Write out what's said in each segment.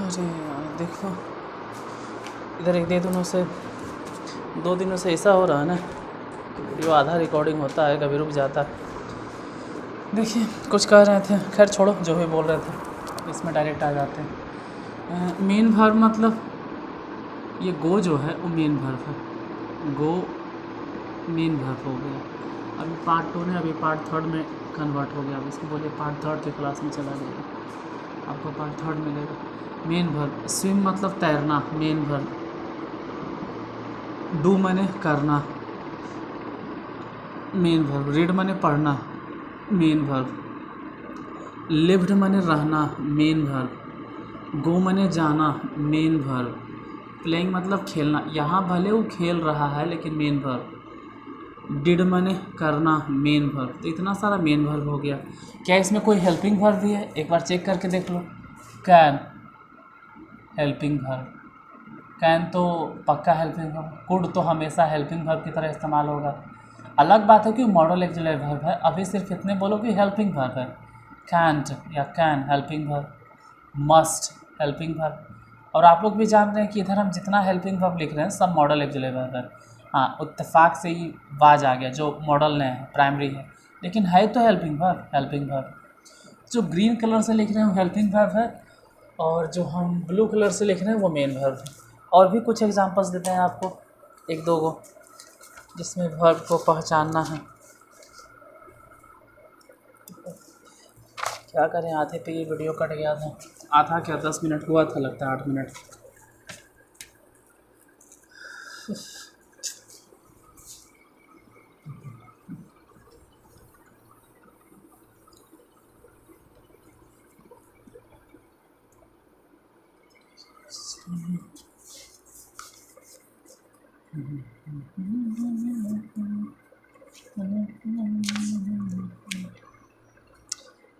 अरे यार देखो, इधर एक दो दिनों से ऐसा हो रहा है ना कि वीडियो आधा रिकॉर्डिंग होता है, कभी रुक जाता है। देखिए कुछ कह रहे थे, खैर छोड़ो, जो भी बोल रहे थे इसमें डायरेक्ट आ जाते हैं। मेन वर्ब मतलब ये गो जो है वो मेन वर्ब है, गो मेन वर्ब हो गया। अभी पार्ट 2 ने अभी पार्ट 3 में कन्वर्ट हो गया। अब इसको बोलिए पार्ट 3 की क्लास में चला जाएगा, आपको पार्ट 3 मिलेगा। मेन वर्ब स्विम मतलब तैरना, मेन वर्ब। डू माने करना, मेन वर्ब। रीड माने पढ़ना, मेन वर्ब। लिव्ड माने रहना, मेन वर्ब। गो माने जाना, मेन वर्ब। प्लेइंग मतलब खेलना, यहाँ भले वो खेल रहा है लेकिन मेन वर्ब। डिड माने करना, मेन वर्ब। तो इतना सारा मेन वर्ब हो गया। क्या इसमें कोई हेल्पिंग वर्ब भी है? एक बार चेक करके देख लो। कैन हेल्पिंग वर्ब, कैन तो पक्का हेल्पिंग वर्ब। कुड तो हमेशा हेल्पिंग वर्ब की तरह इस्तेमाल होगा। अलग बात है कि मॉडल ऑक्सिलरी वर्ब है, अभी सिर्फ इतने बोलो कि हेल्पिंग वर्ब है। कैंट या can helping verb, must helping verb. और आप लोग भी जान रहे हैं कि इधर हम जितना हेल्पिंग वर्ब लिख रहे हैं सब मॉडल ऑक्सिलरी वर्ब है। हाँ, इत्तेफाक से ही वाज आ गया जो मॉडल ने है, प्राइमरी है, लेकिन है तो हेल्पिंग वर्ब। हेल्पिंग वर्ब जो ग्रीन कलर से लिख रहे हैं वो हेल्पिंग वर्ब है, और जो हम ब्लू कलर से लिख रहे हैं वो मेन वर्ब है। और भी कुछ एग्जांपल्स देते हैं आपको, एक दो गो, जिसमें वर्ब को पहचानना है। क्या करें, आधे पे ये वीडियो कट गया था। आधा क्या 10 मिनट हुआ था, लगता है 8 मिनट।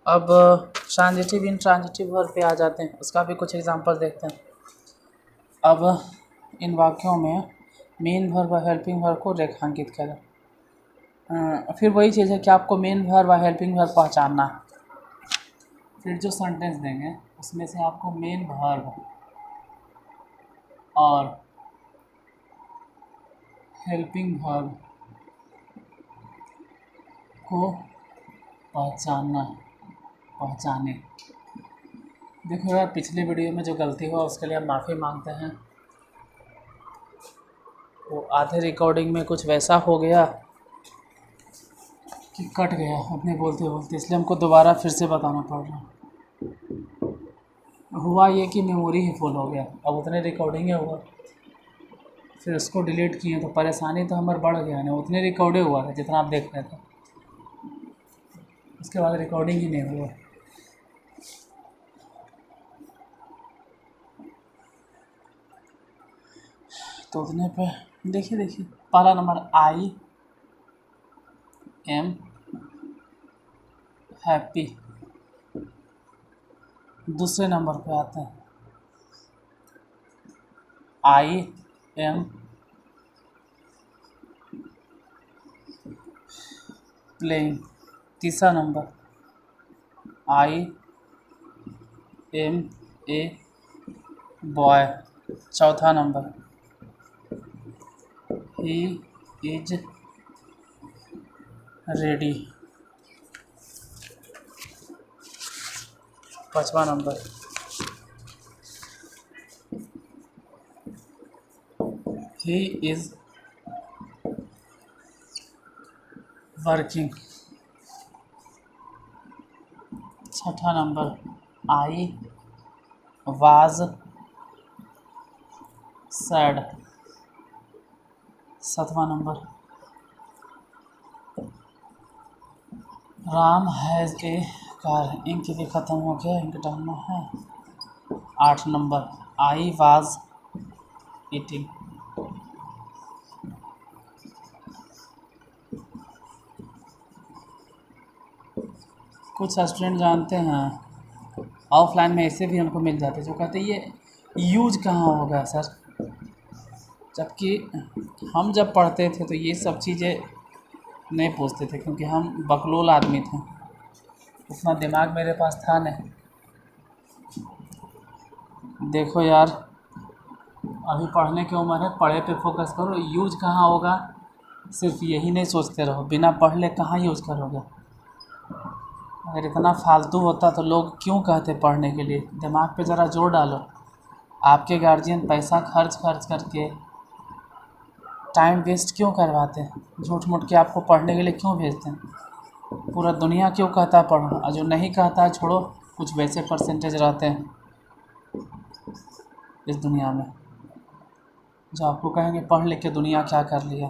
अब ट्रांजिटिव इंट्रांजिटिव वर्ब पे आ जाते हैं, उसका भी कुछ एग्जांपल देखते हैं। अब इन वाक्यों में मेन वर्ब व हेल्पिंग वर्ब को रेखांकित करें। फिर वही चीज़ है कि आपको मेन वर्ब व हेल्पिंग वर्ब पहचानना है। फिर जो सेंटेंस देंगे उसमें से आपको मेन वर्ब और हेल्पिंग वर्ब को पहचाने। देखो यार, पिछले वीडियो में जो गलती हुआ उसके लिए हम माफ़ी मांगते हैं। वो आधे रिकॉर्डिंग में कुछ वैसा हो गया कि कट गया अपने बोलते बोलते, इसलिए हमको दोबारा फिर से बताना पड़ रहा। हुआ ये कि मेमोरी ही फुल हो गया, अब उतने रिकॉर्डिंग हुआ, फिर उसको डिलीट किए तो परेशानी तो हमारा बढ़ गया ना। उतने रिकॉर्डे हुआ था जितना आप देख रहे थे, उसके बाद रिकॉर्डिंग ही नहीं हुआ। तो उतने पे देखिए पहला नंबर आई एम हैप्पी। दूसरे नंबर पे आते हैं आई एम प्लेइंग। तीसरा number I am a boy. चौथा नंबर ही इज रेडी। पाँचवा नंबर ही इज वर्किंग। छठा नंबर आई वाज सैड। सातवां number Ram has a car. Ink भी ख़त्म हो गया, इंक डालना है। 8 नंबर आई वाज ईटिंग। कुछ स्टूडेंट जानते हैं ऑफलाइन में ऐसे भी हमको मिल जाते जो कहते ये यूज कहाँ होगा सर, जबकि हम जब पढ़ते थे तो ये सब चीज़ें नहीं पूछते थे क्योंकि हम बकलोल आदमी थे, उतना दिमाग मेरे पास था नहीं। देखो यार, अभी पढ़ने की उम्र है, पढ़े पे फोकस करो। यूज कहाँ होगा सिर्फ यही नहीं सोचते रहो, बिना पढ़ ले कहाँ यूज करोगे। अगर इतना फालतू होता तो लोग क्यों कहते पढ़ने के लिए। दिमाग पे ज़रा जोर डालो। आपके गार्जियन पैसा खर्च खर्च करके टाइम वेस्ट क्यों करवाते हैं, झूठ मूठ के आपको पढ़ने के लिए क्यों भेजते हैं। पूरा दुनिया क्यों कहता है पढ़ो, और जो नहीं कहता है छोड़ो। कुछ वैसे परसेंटेज रहते हैं इस दुनिया में जो आपको कहेंगे पढ़ लिख के दुनिया क्या कर लिया।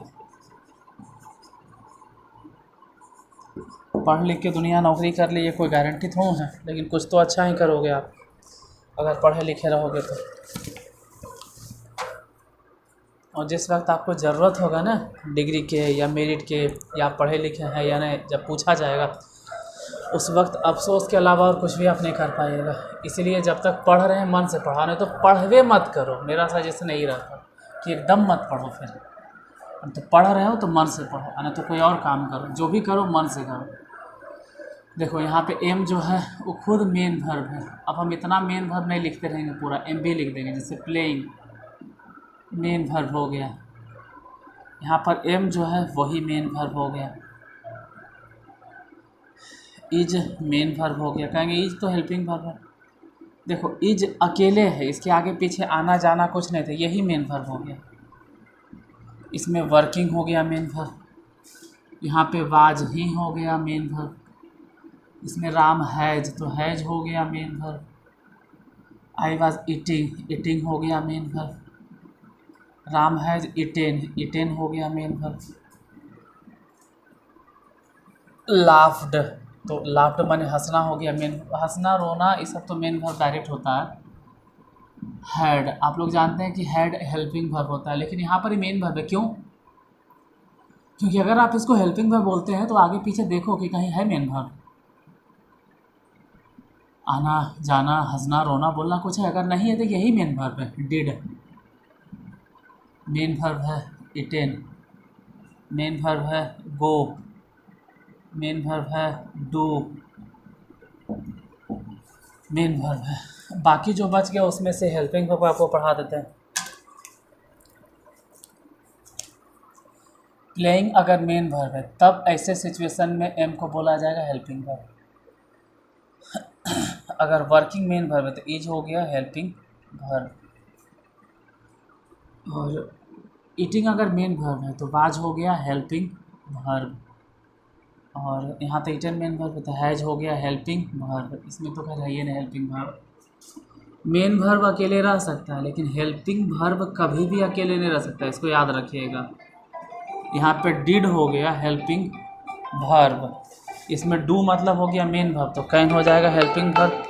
पढ़ लिख के दुनिया नौकरी कर ली, ये कोई गारंटी थोड़ा है, लेकिन कुछ तो अच्छा ही करोगे आप अगर पढ़े लिखे रहोगे तो। और जिस वक्त आपको ज़रूरत होगा ना डिग्री के या मेरिट के, या पढ़े लिखे हैं या नहीं, जब पूछा जाएगा उस वक्त अफसोस के अलावा और कुछ भी आप नहीं कर पाइएगा। इसीलिए जब तक पढ़ रहे हैं मन से पढ़ा, नहीं तो पढ़वे मत करो। मेरा सजेशन यही रहता कि एकदम मत पढ़ो। फिर तो पढ़ रहे हो तो मन से पढ़ो, नहीं तो कोई और काम करो। जो भी करो मन से करो। देखो यहाँ पे एम जो है वो खुद मेन वर्ब है। अब हम इतना मेन वर्ब नहीं लिखते रहेंगे, पूरा एम भी लिख देंगे। जैसे प्लेइंग मेन वर्ब हो गया, यहाँ पर एम जो है वही मेन वर्ब हो गया। इज मेन वर्ब हो गया, कहेंगे इज तो हेल्पिंग वर्ब है। देखो इज अकेले है, इसके आगे पीछे आना जाना कुछ नहीं था, यही मेन वर्ब हो गया। इसमें वर्किंग हो गया मेन वर्ब, यहाँ पे वाज ही हो गया मेन वर्ब। इसमें राम हैज, तो हैज हो गया main verb. I was eating, eating हो गया main verb. Ram has eaten, eaten हो गया मेन वर्ब। लाफ्ड, तो लाफ्ड माने हंसना हो गया मेन, हंसना रोना ये सब तो मेन वर्ब डायरेक्ट होता है। हैड, आप लोग जानते हैं कि हैड हेल्पिंग वर्ब होता है, लेकिन यहाँ पर ही मेन वर्ब है। क्यों? क्योंकि अगर आप इसको हेल्पिंग वर्ब बोलते हैं तो आगे पीछे देखो कि कहीं है मेन वर्ब। आना जाना हंसना रोना बोलना कुछ है, अगर नहीं है तो यही मेन वर्ब है। डिड मेन वर्ब है। इटेन मेन वर्ब है। गो मेन वर्ब है। डू मेन वर्ब है। बाकी जो बच गया उसमें से हेल्पिंग वर्ब आपको पढ़ा देते हैं। प्लेइंग अगर मेन वर्ब है तब ऐसे सिचुएशन में एम को बोला जाएगा हेल्पिंग वर्ब। अगर वर्किंग मेन वर्ब है तो इज हो गया हेल्पिंग वर्ब। और ईटिंग अगर मेन वर्ब है तो वाज हो गया हेल्पिंग वर्ब। और यहाँ तो ईटन मेन वर्ब है तो हैज हो गया हेल्पिंग वर्ब। इसमें तो खैर है ये नहीं हेल्पिंग वर्ब। मेन वर्ब अकेले रह सकता है, लेकिन हेल्पिंग वर्ब कभी भी अकेले नहीं रह सकता, इसको याद रखिएगा। यहाँ पे डिड हो गया हेल्पिंग वर्ब, इसमें डू मतलब हो गया मेन वर्ब, तो कैन हो जाएगा हेल्पिंग वर्ब।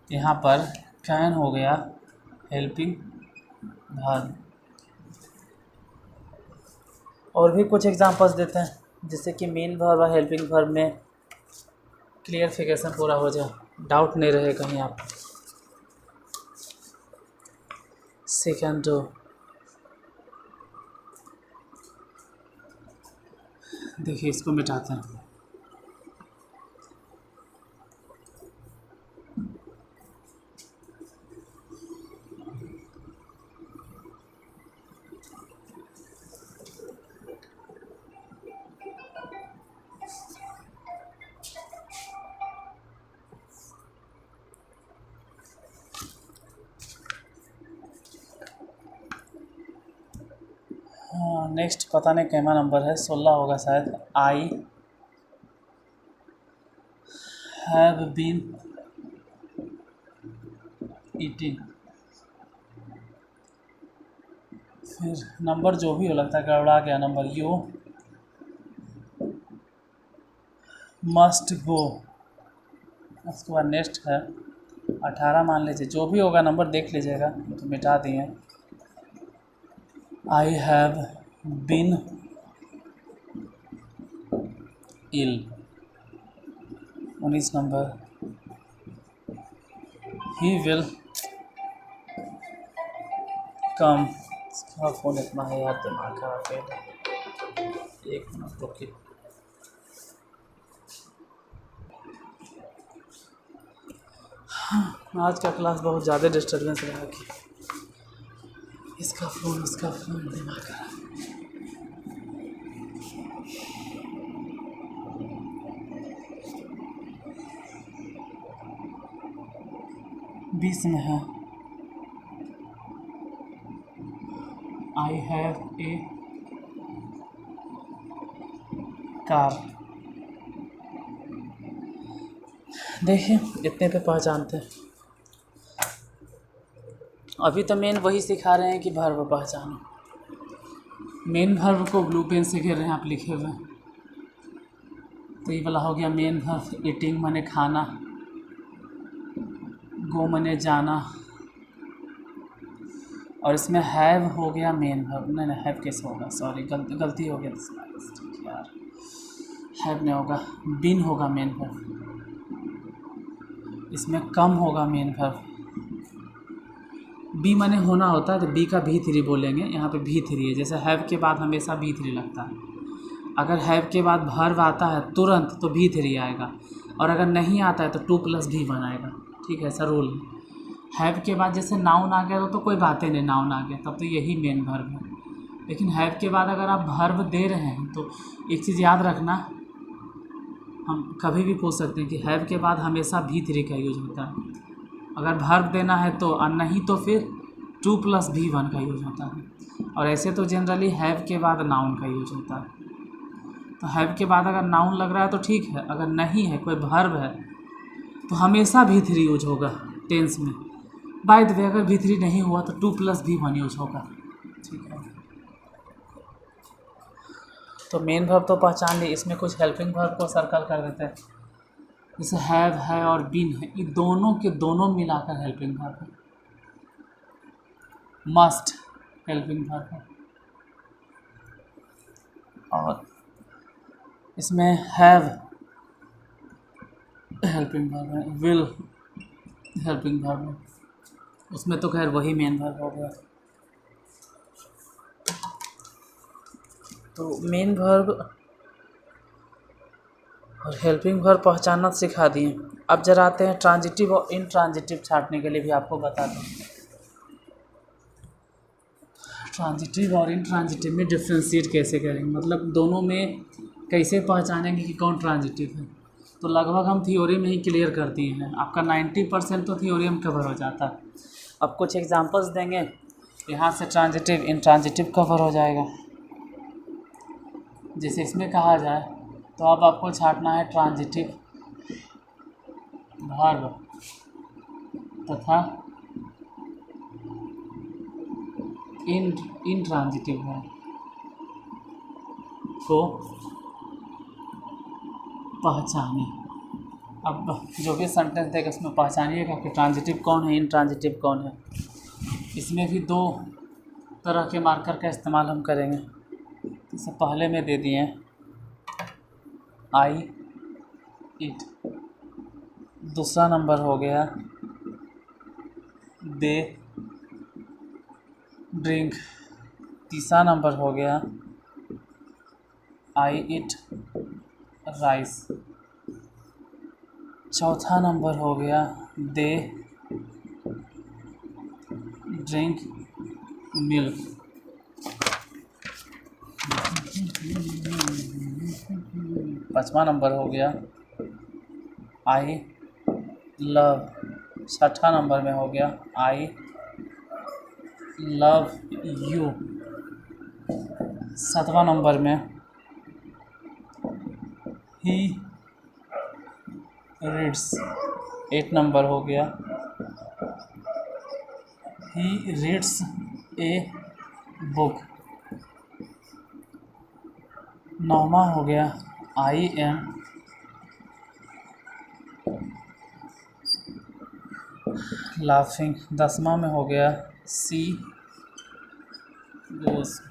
यहाँ पर कैन हो गया हेल्पिंग वर्ब। और भी कुछ एग्जांपल्स देते हैं जिससे कि मेन वर्ब और हेल्पिंग वर्ब में क्लियरफिकेशन पूरा हो जाए, डाउट नहीं रहे कहीं आप। सेकंड, देखिए इसको मिटाते हैं। नेक्स्ट पता नहीं कैमा नंबर है, 16 होगा शायद। I have been eating. फिर नंबर जो भी हो, लगता है गड़बड़ा गया नंबर। यू मस्ट गो, उसके बाद नेक्स्ट है 18 मान लीजिए। जो भी होगा नंबर देख लीजिएगा, तो मिटा दिए। I have been ill, 19 number. He will come, इसका फ़ोन इतना है यार, दिमाग खराब है। एक मिनट रुकिए। आज का क्लास बहुत ज़्यादा डिस्टर्बेंस रहा कि इसका फ़ोन उसका फ़ोन, दिमाग खराब। बीस में है। I have a car. देखिए इतने पे पहचानते हैं। अभी तो मेन वही सिखा रहे हैं कि वर्ब पहचानो। मेन वर्ब को ब्लू पेन से घेर रहे हैं आप लिखे हुए। तो ये वाला हो गया मेन वर्ब। ईटिंग माने खाना, गो माने जाना, और इसमें हैव हो गया मेन वर्ब। नहीं हैव कैसे होगा, सॉरी गलती हो गया यार। हैव नहीं होगा, बीन होगा मेन वर्ब। इसमें कम होगा मेन वर्ब। बी माने होना होता है तो बी का भी थ्री बोलेंगे। यहाँ पे भी थ्री है, जैसे हैव के बाद हमेशा भी थ्री लगता है। अगर हैव के बाद वर्ब आता है तुरंत तो भी थ्री आएगा, और अगर नहीं आता है तो टू प्लस भी वन आएगा। ठीक है, ऐसा रूल है। हैव के बाद जैसे नाउन आ गया तो कोई बात ही नहीं, नाउन आ गया तब तो यही मेन वर्ब है। लेकिन हैव के बाद अगर आप वर्ब दे रहे हैं तो एक चीज़ याद रखना, हम कभी भी पूछ सकते हैं कि हैव के बाद हमेशा भी थ्री का यूज होता है। अगर वर्ब देना है तो, और नहीं तो फिर टू प्लस भी वन का यूज होता है। और ऐसे तो जनरली हैव के बाद नाउन का यूज होता है। तो हैव के बाद अगर नाउन लग रहा है तो ठीक है, अगर नहीं है कोई वर्ब है तो हमेशा भी थ्री यूज होगा टेंस में। बाय द वे अगर भी थ्री नहीं हुआ तो टू प्लस भी वन यूज होगा। ठीक है, तो मेन वर्ब तो पहचान ली। इसमें कुछ हेल्पिंग वर्ब को सर्कल कर देते हैं। जैसे हैव है और बीन है, ये दोनों के दोनों मिलाकर हेल्पिंग वर्ब है। मस्ट हेल्पिंग वर्ब है, और इसमें हैव हेल्पिंग वर्ब है, विल हेल्पिंग वर्ब है। उसमें तो खैर वही मेन वर्ब हो गया। तो मेन वर्ब और हेल्पिंग वर्ब पहचानना सिखा दिए। अब जरा आते हैं ट्रांजिटिव और इनट्रांजिटिव छांटने के लिए भी आपको बता दूँ। ट्रांजिटिव और इनट्रांजिटिव में डिफ्रेंशिएट कैसे करेंगे, मतलब दोनों में कैसे पहचानेंगे कि कौन ट्रांजिटिव है। तो लगभग हम थ्योरी में ही क्लियर कर दिए हैं। आपका 90% तो थ्योरी में कवर हो जाता है। अब कुछ एग्जांपल्स देंगे, यहाँ से ट्रांजिटिव इनट्रांजिटिव कवर हो जाएगा। जैसे इसमें कहा जाए तो अब आपको छांटना है ट्रांजिटिव वर्ब तथा इनट्रांजिटिव वर्ब को पहचानिए। अब जो भी सेंटेंस देगा उसमें पहचानिएगा कि ट्रांजिटिव कौन है, इनट्रांजिटिव कौन है। इसमें भी दो तरह के मार्कर का इस्तेमाल हम करेंगे। जैसे पहले में दे दिए आई इट, दूसरा नंबर हो गया दे ड्रिंक, तीसरा नंबर हो गया आई इट राइस, चौथा नंबर हो गया दे ड्रिंक मिल्क। पाँचवा नंबर हो गया आई लव, छठा नंबर में हो गया आई लव यू, सातवां नंबर में ही रीड्स, 8 नंबर हो गया ही रीड्स ए बुक, 9वां हो गया आई एम लाफिंग, 10वां में हो गया सी गोस।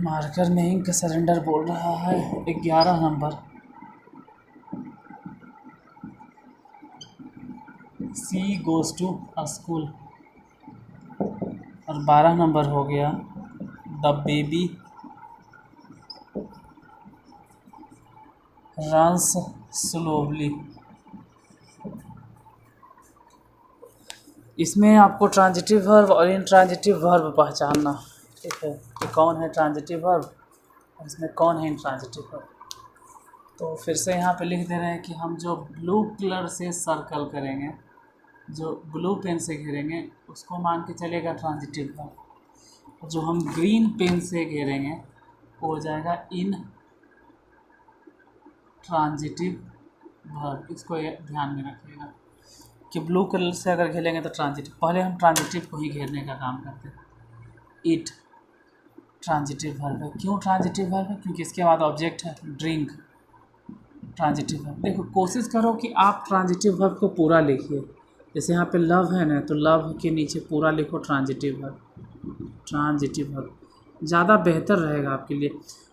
मार्कर में इंक सरेंडर बोल रहा है। 11 number she goes to school. और 12 नंबर हो गया द बेबी रन्स स्लोवली। इसमें आपको ट्रांजिटिव वर्ब और इंट्रांजिटिव वर्ब पहचानना, ठीक है, कि कौन है ट्रांजिटिव वर्ब और इसमें कौन है इंट्रांजिटिव वर्ब। तो फिर से यहाँ पे लिख दे रहे हैं कि हम जो ब्लू कलर से सर्कल करेंगे, जो ब्लू पेन से घेरेंगे उसको मान के चलेगा ट्रांजिटिव वर्ब, जो हम ग्रीन पेन से घेरेंगे वो हो जाएगा इन ट्रांजिटिव वर्ब। इसको ध्यान में रखिएगा कि ब्लू कलर से अगर घेरेंगे तो ट्रांजिटिव, पहले हम ट्रांजिटिव को ही घेरने का काम करते हैं। इट ट्रांजिटिव वर्ब है। क्यों ट्रांजिटिव वर्ब है? क्योंकि इसके बाद ऑब्जेक्ट है ड्रिंक, ट्रांजिटिव वर्ब। देखो कोशिश करो कि आप ट्रांजिटिव वर्ब को पूरा लिखिए। जैसे यहाँ पे लव है ना, तो लव के नीचे पूरा लिखो ट्रांजिटिव वर्ब, ट्रांजिटिव वर्ब ज़्यादा बेहतर रहेगा आपके लिए।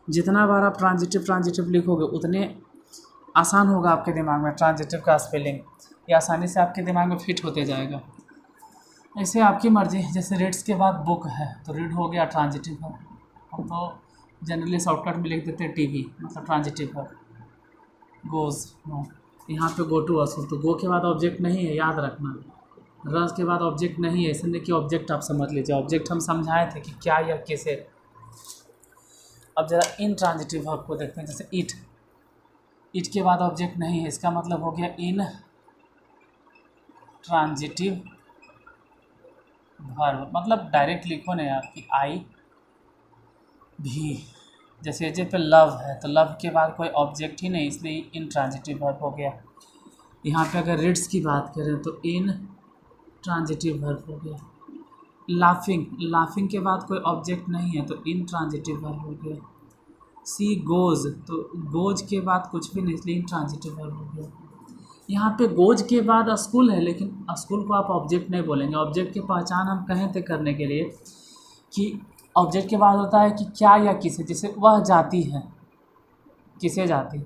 जितना बार आप ट्रांजिटिव लिखोगे उतने आसान होगा आपके दिमाग में ट्रांजिटिव का स्पेलिंग, ये आसानी से आपके दिमाग में फिट होते जाएगा। ऐसे आपकी मर्ज़ी, जैसे रीड्स के बाद बुक है तो रीड हो गया ट्रांजिटिव वर्ब। हम तो जनरली शॉर्टकट में लिख देते हैं टीवी, मतलब ट्रांजिटिव वर्ब। गोज़, यहाँ पे गो टू असुर, तो गो के बाद ऑब्जेक्ट नहीं है, याद रखना। रस के बाद ऑब्जेक्ट नहीं है, इसलिए कि ऑब्जेक्ट आप समझ लीजिए। ऑब्जेक्ट हम समझाए थे कि क्या या किसे। अब ज़रा इन ट्रांजिटिव वर्ब को देखते हैं। जैसे इट, इट के बाद ऑब्जेक्ट नहीं है, इसका मतलब हो गया इन ट्रांजिटिव वर्ब। मतलब डायरेक्ट लिखो ना यार कि आई भी। जैसे जे पे लव है तो लव के बाद कोई ऑब्जेक्ट ही नहीं, इसलिए इन ट्रांजिटिव वर्ब हो गया। यहाँ पे अगर रीड्स की बात करें तो इन ट्रांजिटिव वर्ब हो गया। लाफिंग, लाफिंग के बाद कोई ऑब्जेक्ट नहीं है तो इन ट्रांजिटिव वर्ब हो गया। सी गोज़, तो गोज के बाद कुछ भी नहीं, इसलिए इन ट्रांजिटिव वर्ब हो गया। यहाँ पे गोज के बाद स्कूल है, लेकिन स्कूल को आप ऑब्जेक्ट नहीं बोलेंगे। ऑब्जेक्ट की पहचान हम कहें थे करने के लिए कि ऑब्जेक्ट के बाद होता है कि क्या या किसे। जैसे वह जाती है, किसे जाती है,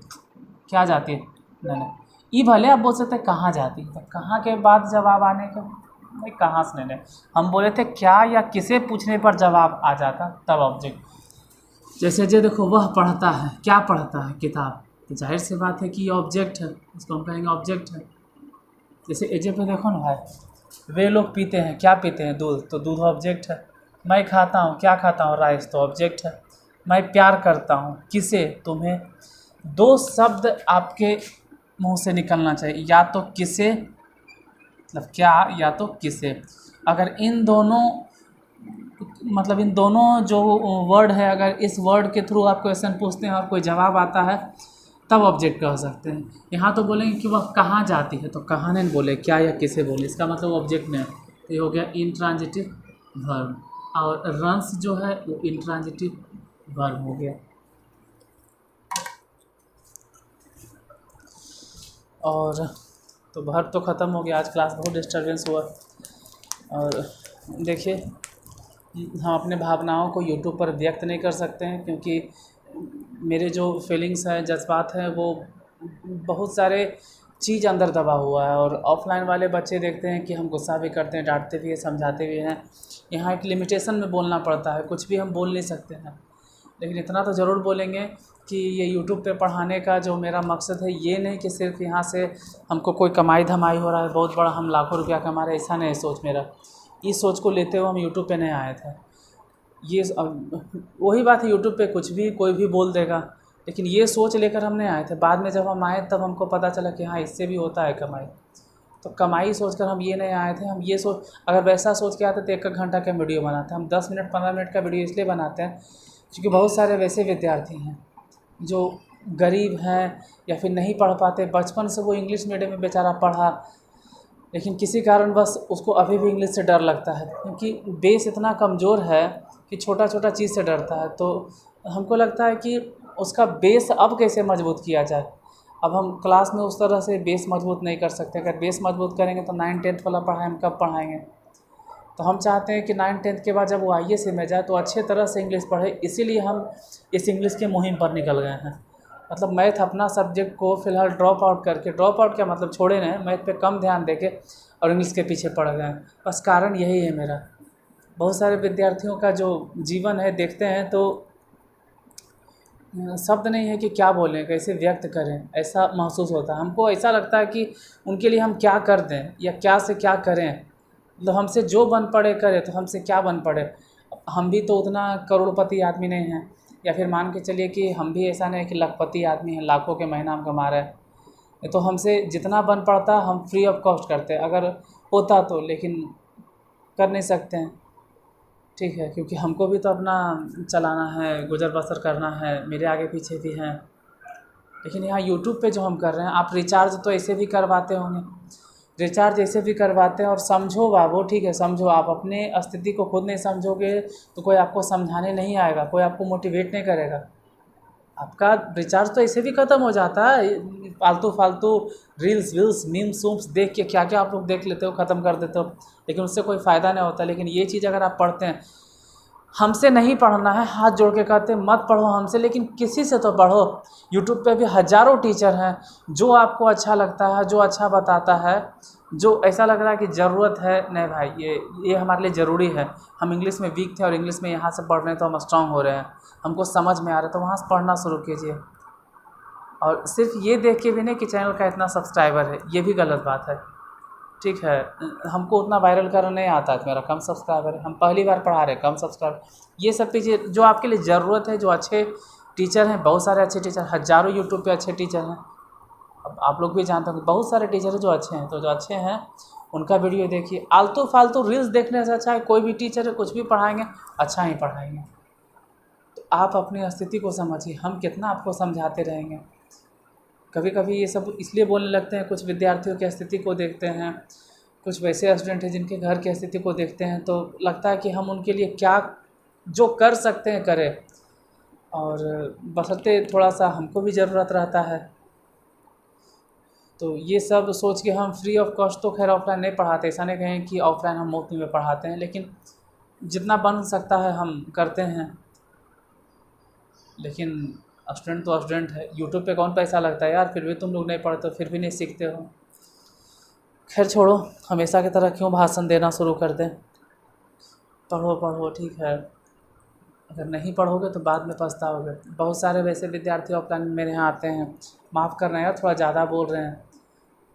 क्या जाती है, नहीं। ये भले आप बोल सकते हैं कहाँ जाती है, तो कहाँ के बाद जवाब आने का भाई कहाँ से नहीं। हम बोले थे क्या या किसे पूछने पर जवाब आ जाता तब ऑब्जेक्ट। जैसे जे देखो वह पढ़ता है, क्या पढ़ता है, किताब, तो जाहिर सी बात है कि ये ऑब्जेक्ट है, इसको हम कहेंगे ऑब्जेक्ट है। जैसे एजे पे देखो ना भाई, वे लोग पीते हैं, क्या पीते हैं, दूध, तो दूध ऑब्जेक्ट है। मैं खाता हूँ, क्या खाता हूँ, राइस, तो ऑब्जेक्ट है। मैं प्यार करता हूँ, किसे, तुम्हें। दो शब्द आपके मुंह से निकलना चाहिए, या तो किसे मतलब क्या, या तो किसे। अगर इन दोनों मतलब इन दोनों जो वर्ड है, अगर इस वर्ड के थ्रू आप क्वेश्चन पूछते हैं और कोई जवाब आता है तब ऑब्जेक्ट कह सकते हैं। यहाँ तो बोलेंगे कि वह कहाँ जाती है, तो कहाँ नहीं बोले, क्या या किसे बोले, इसका मतलब ऑब्जेक्ट नहीं है। तो ये हो गया इंट्रांजिटिव वर्ब। और रन्स जो है वो इंट्रांजिटिव वर्ब हो गया। और तो वर्ब तो ख़त्म हो गया। आज क्लास बहुत डिस्टर्बेंस हुआ। और देखिए, हम अपने भावनाओं को यूट्यूब पर व्यक्त नहीं कर सकते हैं, क्योंकि मेरे जो फीलिंग्स हैं, जज्बात हैं, वो बहुत सारे चीज़ अंदर दबा हुआ है। और ऑफलाइन वाले बच्चे देखते हैं कि हम गुस्सा भी करते हैं, डांटते भी हैं, समझाते भी हैं। यहाँ एक लिमिटेशन में बोलना पड़ता है, कुछ भी हम बोल नहीं सकते हैं। लेकिन इतना तो ज़रूर बोलेंगे कि ये यूट्यूब पे पढ़ाने का जो मेरा मकसद है, ये नहीं कि सिर्फ यहाँ से हमको कोई कमाई धमाई हो रहा है बहुत बड़ा, हम लाखों रुपया कमा रहे हैं, ऐसा नहीं सोच मेरा। इस सोच को लेते हुए हम यूट्यूब पे नहीं आए थे। ये वही बात है, यूट्यूब पे कुछ भी कोई भी बोल देगा, लेकिन ये सोच लेकर हम नहीं आए थे। बाद में जब हम आए तब हमको पता चला कि हाँ, इससे भी होता है कमाई। तो कमाई सोचकर हम ये नहीं आए थे। हम ये अगर वैसा सोच के आते तो 1 घंटा का वीडियो बनाते। हम 10 मिनट 15 मिनट का वीडियो इसलिए बनाते हैं क्योंकि बहुत सारे वैसे विद्यार्थी हैं जो गरीब हैं या फिर नहीं पढ़ पाते। बचपन से वो इंग्लिश मीडियम में बेचारा पढ़ा, लेकिन किसी कारण बस उसको अभी भी इंग्लिश से डर लगता है, क्योंकि बेस इतना कमज़ोर है कि छोटा छोटा चीज़ से डरता है। तो हमको लगता है कि उसका बेस अब कैसे मजबूत किया जाए। अब हम क्लास में उस तरह से बेस मजबूत नहीं कर सकते। अगर बेस मजबूत करेंगे तो 9th-10th वाला पढ़ाई हम कब पढ़ाएंगे। तो हम चाहते हैं कि 9th-10th के बाद जब वो IAS में जाए तो अच्छे तरह से इंग्लिश पढ़े। इसीलिए हम इस इंग्लिश की मुहिम पर निकल गए हैं। मतलब मैथ अपना सब्जेक्ट को फ़िलहाल ड्रॉप आउट करके, ड्रॉप आउट क्या मतलब छोड़े नहीं, मैथ पे कम ध्यान देके और इंग्लिश के पीछे पड़ गए हैं। बस कारण यही है मेरा। बहुत सारे विद्यार्थियों का जो जीवन है देखते हैं तो शब्द नहीं है कि क्या बोलें, कैसे व्यक्त करें, ऐसा महसूस होता है। हमको ऐसा लगता है कि उनके लिए हम क्या कर दें या क्या से क्या करें, मतलब हमसे जो बन पड़े करें, तो हमसे क्या बन पड़े। हम भी तो उतना करोड़पति आदमी नहीं हैं, या फिर मान के चलिए कि हम भी ऐसा नहीं कि लखपति आदमी हैं, लाखों के महीना हम कमा रहे हैं। तो हमसे जितना बन पड़ता हम फ्री ऑफ कॉस्ट करते हैं, अगर होता तो, लेकिन कर नहीं सकते हैं। ठीक है, क्योंकि हमको भी तो अपना चलाना है, गुज़र बसर करना है, मेरे आगे पीछे भी हैं। लेकिन यहाँ यूट्यूब पे जो हम कर रहे हैं, आप रिचार्ज तो ऐसे भी करवाते होंगे, रिचार्ज ऐसे भी करवाते हैं। और समझो बाबू, ठीक है समझो, आप अपने स्थिति को खुद नहीं समझोगे तो कोई आपको समझाने नहीं आएगा, कोई आपको मोटिवेट नहीं करेगा। आपका रिचार्ज तो ऐसे भी ख़त्म हो जाता है, फालतू फालतू रील्स वील्स मीम्स वूम्स देख के क्या क्या आप लोग देख लेते हो, ख़त्म कर देते हो, लेकिन उससे कोई फ़ायदा नहीं होता। लेकिन ये चीज़ अगर आप पढ़ते हैं, हमसे नहीं पढ़ना है, हाथ जोड़ के कहते हैं मत पढ़ो हमसे, लेकिन किसी से तो पढ़ो। यूट्यूब पे भी हज़ारों टीचर हैं, जो आपको अच्छा लगता है, जो अच्छा बताता है, जो ऐसा लग रहा है कि ज़रूरत है, नहीं भाई ये हमारे लिए ज़रूरी है। हम इंग्लिश में वीक थे और इंग्लिश में यहाँ से पढ़ रहे हैं तो हम स्ट्रांग हो रहे हैं, हमको समझ में आ रहा है, तो वहाँ से पढ़ना शुरू कीजिए। और सिर्फ ये देख के भी नहीं कि चैनल का इतना सब्सक्राइबर है, ये भी गलत बात है। ठीक है, हमको उतना वायरल करना नहीं आता है, मेरा कम सब्सक्राइबर है, हम पहली बार पढ़ा रहे हैं, कम सब्सक्राइबर। ये सब चीज़ें जो आपके लिए ज़रूरत है, जो अच्छे टीचर हैं, बहुत सारे अच्छे टीचर, हज़ारों यूट्यूब पे अच्छे टीचर हैं। अब आप लोग भी जानते हो बहुत सारे टीचर हैं जो अच्छे हैं, तो जो अच्छे हैं उनका वीडियो देखिए। आलतू फालतू रील्स देखने से अच्छा है कोई भी टीचर है कुछ भी पढ़ाएंगे, अच्छा ही पढ़ाएंगे। तो आप अपनी स्थिति को समझिए, हम कितना आपको समझाते रहेंगे। कभी कभी ये सब इसलिए बोलने लगते हैं, कुछ विद्यार्थियों की स्थिति को देखते हैं, कुछ वैसे स्टूडेंट हैं जिनके घर की स्थिति को देखते हैं, तो लगता है कि हम उनके लिए क्या जो कर सकते हैं करें। और बशर्ते थोड़ा सा हमको भी ज़रूरत रहता है, तो ये सब सोच के हम फ्री ऑफ कॉस्ट तो खैर ऑफलाइन नहीं पढ़ाते। ऐसा नहीं कहें कि ऑफलाइन हम मुफ्त में पढ़ाते हैं, लेकिन जितना बन सकता है हम करते हैं। लेकिन स्टूडेंट तो स्टूडेंट है, यूट्यूब पे कौन पैसा लगता है यार, फिर भी तुम लोग नहीं पढ़ते हो, फिर भी नहीं सीखते हो। खैर छोड़ो, हमेशा की तरह क्यों भाषण देना शुरू कर दें। पढ़ो पढ़ो, ठीक है, अगर नहीं पढ़ोगे तो बाद में पछताओगे। बहुत सारे वैसे विद्यार्थी ऑफलाइन मेरे यहाँ आते हैं, माफ़ करना यार थोड़ा ज़्यादा बोल रहे हैं,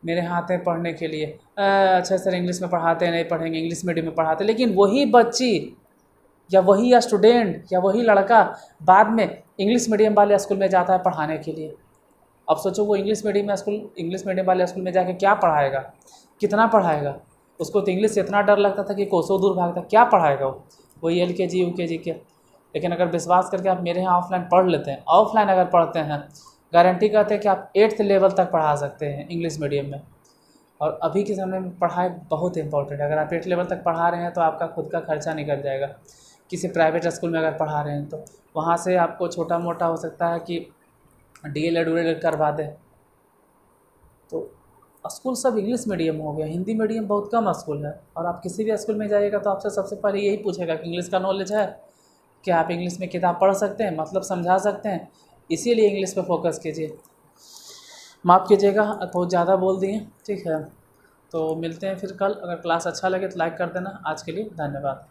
मेरे यहाँ आते हैं पढ़ने के लिए। अच्छा सर इंग्लिश में पढ़ाते हैं, नहीं पढ़ेंगे, इंग्लिश मीडियम में पढ़ाते हैं। लेकिन वही बच्ची या वही स्टूडेंट या वही लड़का बाद में इंग्लिश मीडियम वाले स्कूल में जाता है पढ़ाने के लिए। अब सोचो वो इंग्लिश मीडियम वाले स्कूल में जाके क्या पढ़ाएगा, कितना पढ़ाएगा। उसको तो इंग्लिश से इतना डर लगता था कि कोसों दूर भागता, क्या पढ़ाएगा वो, वही LKG UKG के। लेकिन अगर विश्वास करके आप मेरे यहाँ ऑफलाइन पढ़ लेते हैं, ऑफलाइन अगर पढ़ते हैं, गारंटी करते हैं कि आप 8th लेवल तक पढ़ा सकते हैं इंग्लिश मीडियम में। और अभी के समय में पढ़ाई बहुत इंपॉर्टेंट है। अगर आप 8th लेवल तक पढ़ा रहे हैं तो आपका खुद का खर्चा निकल जाएगा। किसी प्राइवेट स्कूल में अगर पढ़ा रहे हैं तो वहाँ से आपको छोटा मोटा हो सकता है कि DL करवा दें। तो स्कूल सब इंग्लिश मीडियम हो गया, हिंदी मीडियम बहुत कम स्कूल है। और आप किसी भी स्कूल में जाइएगा तो आपसे सबसे पहले यही पूछेगा कि इंग्लिश का नॉलेज है, क्या आप इंग्लिश में किताब पढ़ सकते हैं, मतलब समझा सकते हैं। इसीलिए इंग्लिश पे फोकस कीजिए। माफ़ कीजिएगा बहुत ज़्यादा बोल दिए, ठीक है। तो मिलते हैं फिर कल। अगर क्लास अच्छा लगे तो लाइक कर देना। आज के लिए धन्यवाद।